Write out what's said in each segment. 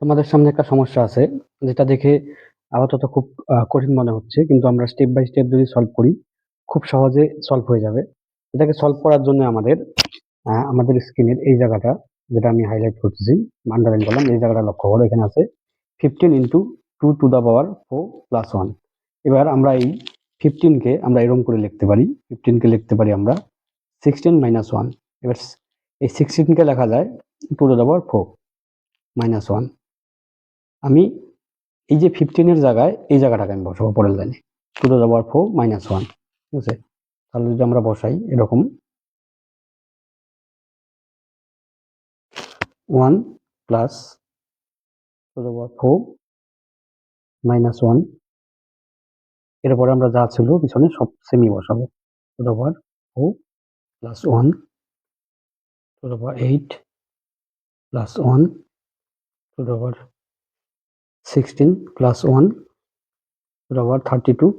তোমাদের সামনে একটা সমস্যা আছে, যেটা দেখে আপাতত খুব কঠিন মনে হচ্ছে, কিন্তু আমরা স্টেপ বাই স্টেপ যদি সলভ করি খুব সহজে সলভ হয়ে যাবে। এটাকে সলভ করার জন্য আমাদের স্ক্রিনের এই জায়গাটা, যেটা আমি হাইলাইট করতেছি, আন্ডারলাইন করলাম, এই জায়গাটা লক্ষ্য করো। এখানে আছে 15 × 2 to the power 4 + 1। এবার আমরা এই 15 কে আমরা এরকম করে লিখতে পারি। 15 কে লিখতে পারি আমরা 16 - 1। এবার এই 16 কে লেখা যায় 2 to the power 4 - 1। আমি এই যে 15 এর জায়গায় এই জায়গাটাকে আমি বসাবো পরের লাইনে, 2 to the power 4 - 1। ঠিক আছে, তাহলে যদি আমরা বসাই এরকম 1 + 2 to the power 4 - 1। এরপরে আমরা যা ছিল পিছনে সব সেমই বসাবো। 2 to the power 4 + 1 2 to the power 8 + 1 2 to the power 16 + 1 2 to the power 32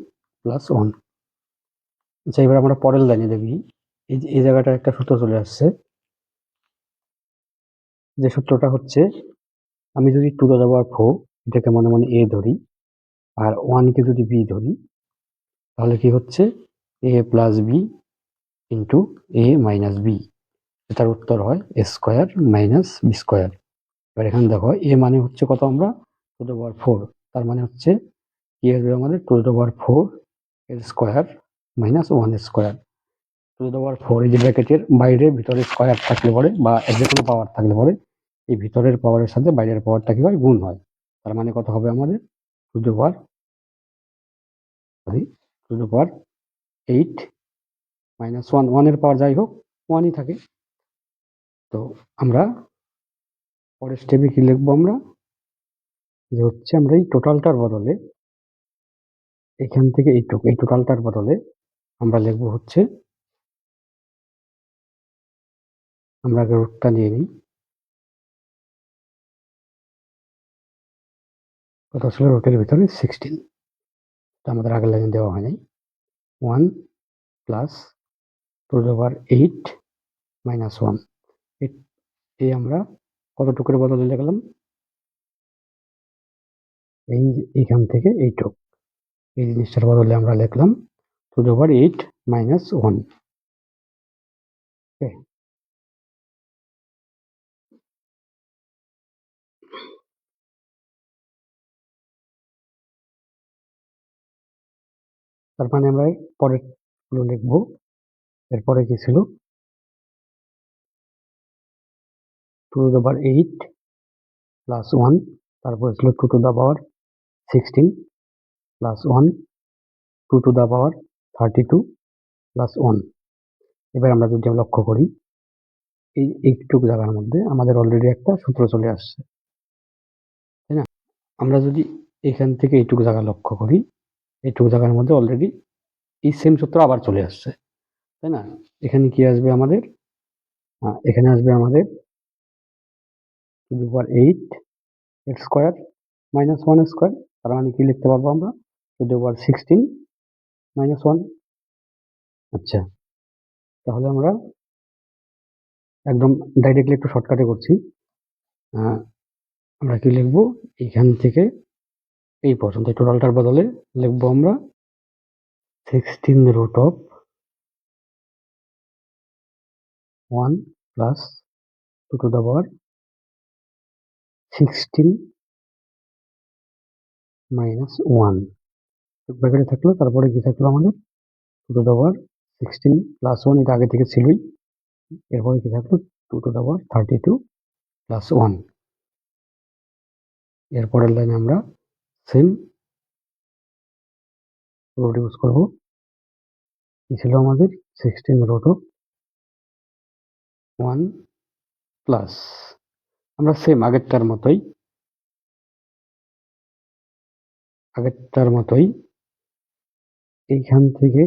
+ 1। আচ্ছা, এবার আমরা পরের লাইনে দেখি এই জায়গাটা একটা সূত্র চলে আসছে। যে সূত্রটা হচ্ছে, আমি যদি 2 to the power 4 এটাকে মনে মনে a ধরি আর 1 কে যদি b ধরি, তাহলে কি হচ্ছে a + b * a - b। এটার উত্তর হয় a² - b²। এবার এখানে দেখো a মানে হচ্ছে কত, আমরা 2 to the power 4, তার মানে হচ্ছে কি আসবে আমাদের 2 to the power 4 এর স্কয়ার - 1² 2 to the power 4, এই যে ব্র্যাকেটের বাইরে ভিতরে স্কয়ার থাকলে পরে বা যে কোনো পাওয়ার থাকলে পরে এই ভিতরের পাওয়ারের সাথে বাইরের পাওয়ারটা কি হয়, গুণ হয়। তার মানে কত হবে আমাদের 2 to the power 8 - 1। 1 এর পাওয়ার যাই হোক 1ই থাকে। তো আমরা পরের স্টেপে কি লিখবো, আমরা যে হচ্ছে আমরা এই টোটালটার বদলে এখান থেকে এইটুকু, এই টোটালটার বদলে আমরা লিখবো হচ্ছে, আমরা আগে রুটটা নিয়ে নিই। কত ছিল রুটের ভিতরে 16, আমাদের আগের লাইনে দেওয়া হয় নাই। 1 + 2 to the power 8 - 1। এই আমরা কত টুকুর বদলে লিখলাম, এইখান থেকে এইটুক, এই জিনিসটার বদলে আমরা লিখলাম 2 to the power 8 - 1। তার মানে আমরা পরের গুলো লিখবো। এরপরে কি ছিল 2 to the power 8 + 1, তারপরে ছিল 2 to the power 16 + 1 2 to the power 32 + 1। এবার আমরা যদি লক্ষ্য করি এইটুক জায়গার মধ্যে আমাদের অলরেডি একটা সূত্র চলে আসছে, তাই না? আমরা যদি এখান থেকে এইটুকু জায়গা লক্ষ্য করি, এইটুকু জায়গার মধ্যে অলরেডি এই সেম সূত্র আবার চলে আসছে, তাই না? এখানে কি আসবে আমাদের, এখানে আসবে আমাদের 2 to the power 8 এর স্কয়ার - 1² তার মানে কি লিখতে পারবো আমরা 2 to the power 16 - 1। আচ্ছা, তাহলে আমরা একদম ডাইরেক্টলি একটু শর্টকাটে করছি। আমরা কি লিখবো, এখান থেকে এই পর্যন্ত টোটালটার বদলে লিখবো আমরা 16√1 + 2 to the power 16 - 1 ব্র্যাকেটে থাকলো, তারপরে কি থাকলো আমাদের 2 to the power 16 + 1, এটা আগে থেকে ছিলই। এরপরে কি থাকলো 2 to the power 32 + 1। এরপরের লাইনে আমরা সেম রুট ইউজ করবো। কি ছিল আমাদের 16√1 প্লাস, আমরা সেম আগেরটার মতোই এইখান থেকে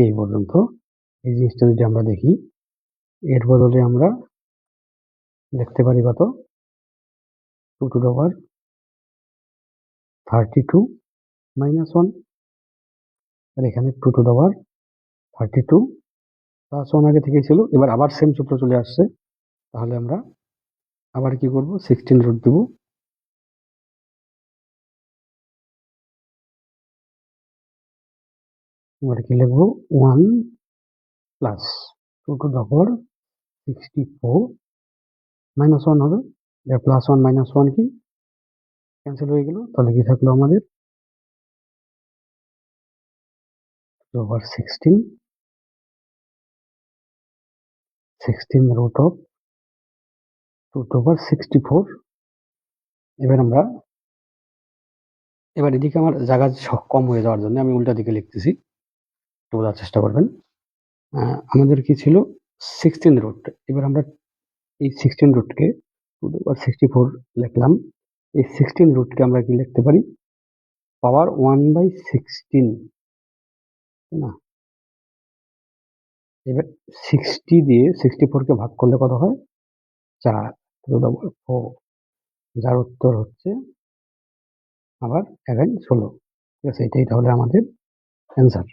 এই পর্যন্ত এই জিনিসটা যদি আমরা দেখি, এর বদলে আমরা লিখতে পারি কত 2 to the power 32 - 1, আর এখানে 2 to the power 32 +1 আগে থেকেই ছিল, এবার আবার সেম সূত্র চলে আসছে। তাহলে আমরা আবার কি করব, 16 রুট দেব। এবার কি লিখবো, 1 plus 2 to the power 64 minus 1 হবে, +1 - 1 কি ক্যান্সেল হয়ে গেল। তাহলে কি থাকলো আমাদের 2/16 root of 2/64। এবার এদিকে আমার জায়গা কম হয়ে যাওয়ার জন্য আমি উল্টা দিকে লিখতেছি, একটু বোঝার চেষ্টা করবেন। আমাদের কি ছিল 16 রুট, এবার আমরা এই 16 রুটকে 2/64 লিখলাম। এই 16 রুটকে আমরা কি লিখতে পারি, পাওয়ার 1/16, তাই না? এবার 60 দিয়ে 64 কে ভাগ করলে কত হয়, 4 টু দ্য পাওয়ার 4, যার উত্তর হচ্ছে আবার 16। ঠিক আছে, এটাই তাহলে আমাদের অ্যান্সার।